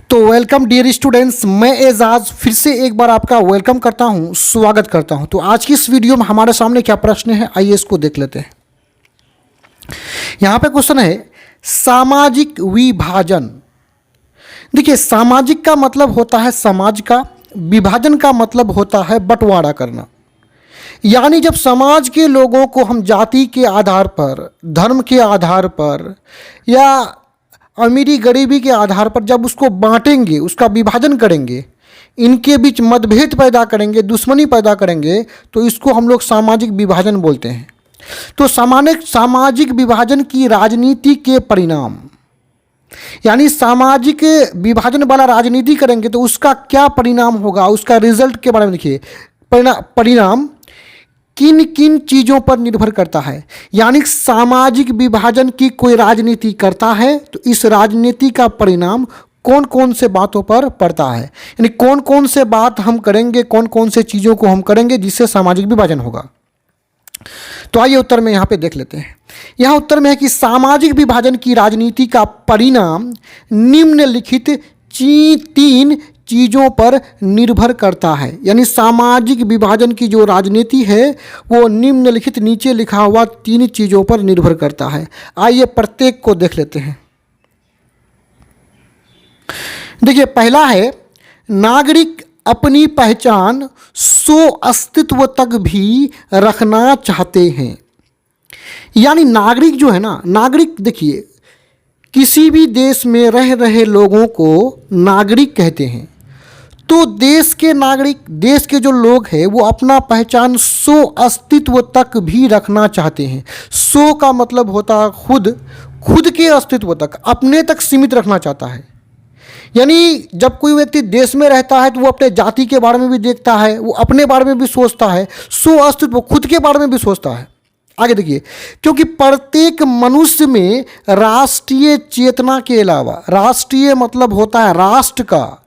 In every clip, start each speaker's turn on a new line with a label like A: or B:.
A: तो welcome dear students, मैं एजाज फिर से एक बार आपका वेलकम करता हूं, स्वागत करता हूं। तो आज की इस वीडियो में हमारे सामने क्या प्रश्न है, आइए इसको देख लेते हैं। यहां पे क्वेश्चन है सामाजिक विभाजन। देखिए, सामाजिक का मतलब होता है समाज का, विभाजन का मतलब होता है बंटवारा करना। यानी जब समाज के लोगों को हम जाति के आधार पर, धर्म के आधार पर या अमीरी गरीबी के आधार पर जब उसको बांटेंगे, उसका विभाजन करेंगे, इनके बीच मतभेद पैदा करेंगे, दुश्मनी पैदा करेंगे, तो इसको हम लोग सामाजिक विभाजन बोलते हैं। तो सामाजिक विभाजन की राजनीति के परिणाम, यानी सामाजिक विभाजन वाला राजनीति करेंगे तो उसका क्या परिणाम होगा, उसका रिजल्ट के बारे में देखिए। परिणाम किन किन चीज़ों पर निर्भर करता है। यानी सामाजिक विभाजन की कोई राजनीति करता है तो इस राजनीति का परिणाम कौन कौन से बातों पर पड़ता है, यानी कौन कौन से बात हम करेंगे, कौन कौन से चीज़ों को हम करेंगे जिससे सामाजिक विभाजन होगा। तो आइए उत्तर में यहाँ पे देख लेते हैं। यहाँ उत्तर में है कि सामाजिक विभाजन की राजनीति का परिणाम निम्नलिखित तीन चीज़ों पर निर्भर करता है। यानी सामाजिक विभाजन की जो राजनीति है वो निम्नलिखित नीचे लिखा हुआ तीन चीज़ों पर निर्भर करता है। आइए प्रत्येक को देख लेते हैं। देखिए, पहला है नागरिक अपनी पहचान स्व अस्तित्व तक भी रखना चाहते हैं। यानी नागरिक जो है ना, नागरिक देखिए, किसी भी देश में रह रहे लोगों को नागरिक कहते हैं। तो देश के नागरिक, देश के जो लोग हैं वो अपना पहचान स्व अस्तित्व तक भी रखना चाहते हैं। स्व का मतलब होता है खुद के अस्तित्व तक, अपने तक सीमित रखना चाहता है। यानी जब कोई व्यक्ति देश में रहता है तो वो अपने जाति के बारे में भी देखता है, वो अपने बारे में भी सोचता है, स्व अस्तित्व खुद के बारे में भी सोचता है। आगे देखिए, क्योंकि प्रत्येक मनुष्य में राष्ट्रीय चेतना के अलावा, राष्ट्रीय मतलब होता है राष्ट्र का,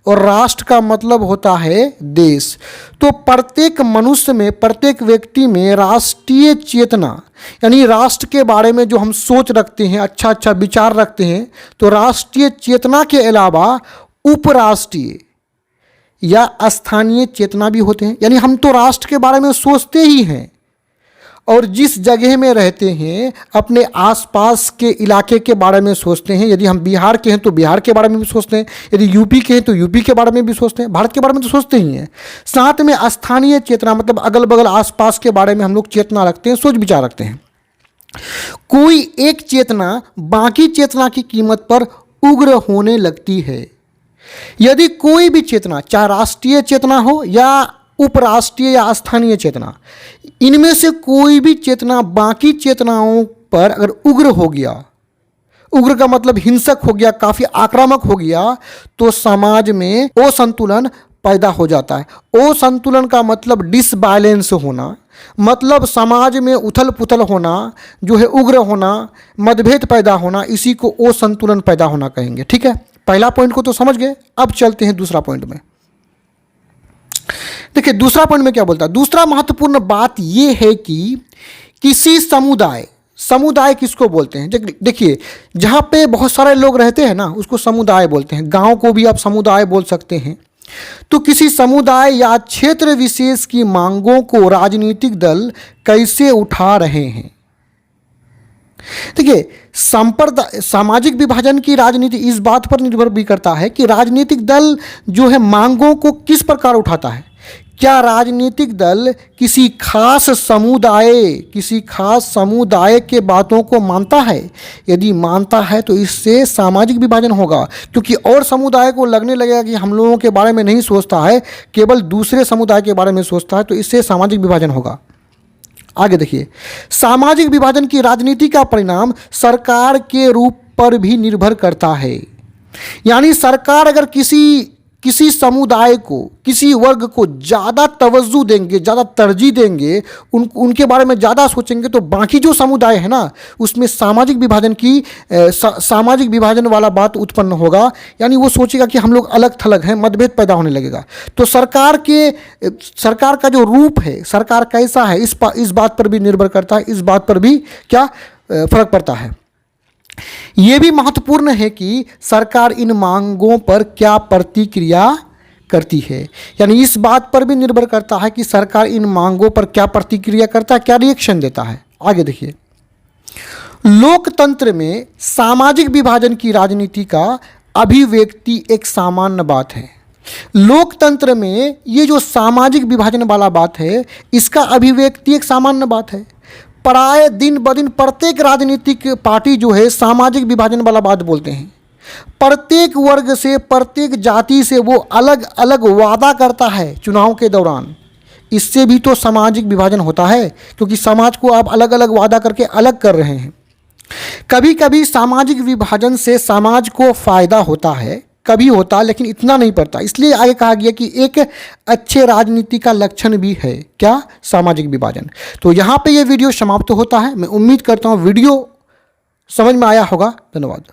A: और राष्ट्र का मतलब होता है देश। तो प्रत्येक मनुष्य में, प्रत्येक व्यक्ति में राष्ट्रीय चेतना, यानी राष्ट्र के बारे में जो हम सोच रखते हैं, अच्छा अच्छा विचार रखते हैं, तो राष्ट्रीय चेतना के अलावा उपराष्ट्रीय या स्थानीय चेतना भी होते हैं। यानी हम तो राष्ट्र के बारे में सोचते ही हैं और जिस जगह में रहते हैं अपने आसपास के इलाके के बारे में सोचते हैं। यदि हम बिहार के हैं तो बिहार के बारे में भी सोचते हैं, यदि यूपी के हैं तो यूपी के बारे में भी सोचते हैं, भारत के बारे में तो सोचते ही हैं। साथ में स्थानीय चेतना मतलब अगल बगल आसपास के बारे में हम लोग चेतना रखते हैं, सोच विचार रखते हैं। कोई एक चेतना बाकी चेतना की कीमत पर उग्र होने लगती है। यदि कोई भी चेतना, चाहे राष्ट्रीय चेतना हो या उपराष्ट्रीय या स्थानीय चेतना, इनमें से कोई भी चेतना बाकी चेतनाओं पर अगर उग्र हो गया, उग्र का मतलब हिंसक हो गया, काफ़ी आक्रामक हो गया, तो समाज में असंतुलन पैदा हो जाता है। असंतुलन का मतलब डिसबैलेंस होना, मतलब समाज में उथल पुथल होना, जो है उग्र होना, मतभेद पैदा होना, इसी को असंतुलन पैदा होना कहेंगे। ठीक है, पहला पॉइंट को तो समझ गए। अब चलते हैं दूसरा पॉइंट में। देखिए, दूसरा पॉइंट में क्या बोलता है। दूसरा महत्वपूर्ण बात यह है कि किसी समुदाय, समुदाय किसको बोलते हैं, देखिए जहाँ पे बहुत सारे लोग रहते हैं ना उसको समुदाय बोलते हैं। गांव को भी आप समुदाय बोल सकते हैं। तो किसी समुदाय या क्षेत्र विशेष की मांगों को राजनीतिक दल कैसे उठा रहे हैं। देखिए, सामाजिक विभाजन की राजनीति इस बात पर निर्भर भी करता है कि राजनीतिक दल जो है मांगों को किस प्रकार उठाता है। क्या राजनीतिक दल किसी खास समुदाय के बातों को मानता है। यदि मानता है तो इससे सामाजिक विभाजन होगा, क्योंकि और समुदाय को लगने लगेगा कि हम लोगों के बारे में नहीं सोचता है, केवल दूसरे समुदाय के बारे में सोचता है, तो इससे सामाजिक विभाजन होगा। आगे देखिए, सामाजिक विभाजन की राजनीति का परिणाम सरकार के रूप पर भी निर्भर करता है। यानी सरकार अगर किसी समुदाय को, किसी वर्ग को ज़्यादा तवज्जो देंगे, ज़्यादा तरजीह देंगे, उनके बारे में ज़्यादा सोचेंगे, तो बाकी जो समुदाय है ना उसमें सामाजिक विभाजन वाला बात उत्पन्न होगा। यानी वो सोचेगा कि हम लोग अलग थलग हैं, मतभेद पैदा होने लगेगा। तो सरकार का जो रूप है, सरकार कैसा है, इस बात पर भी निर्भर करता है, इस बात पर भी क्या फर्क पड़ता है। ये भी महत्वपूर्ण है कि सरकार इन मांगों पर क्या प्रतिक्रिया करती है। यानी इस बात पर भी निर्भर करता है कि सरकार इन मांगों पर क्या प्रतिक्रिया करता है, क्या रिएक्शन देता है। आगे देखिए, लोकतंत्र में सामाजिक विभाजन की राजनीति का अभिव्यक्ति एक सामान्य बात है। लोकतंत्र में ये जो सामाजिक विभाजन वाला बात है, इसका अभिव्यक्ति एक सामान्य बात है। प्राय दिन ब दिन प्रत्येक राजनीतिक पार्टी जो है सामाजिक विभाजन वाला बात बोलते हैं। प्रत्येक वर्ग से, प्रत्येक जाति से वो अलग अलग वादा करता है चुनाव के दौरान। इससे भी तो सामाजिक विभाजन होता है, क्योंकि समाज को आप अलग अलग वादा करके अलग कर रहे हैं। कभी कभी सामाजिक विभाजन से समाज को फायदा होता है, कभी होता, लेकिन इतना नहीं पड़ता। इसलिए आगे कहा गया कि एक अच्छे राजनीति का लक्षण भी है क्या, सामाजिक विभाजन। तो यहाँ पे ये वीडियो समाप्त होता है। मैं उम्मीद करता हूँ वीडियो समझ में आया होगा। धन्यवाद।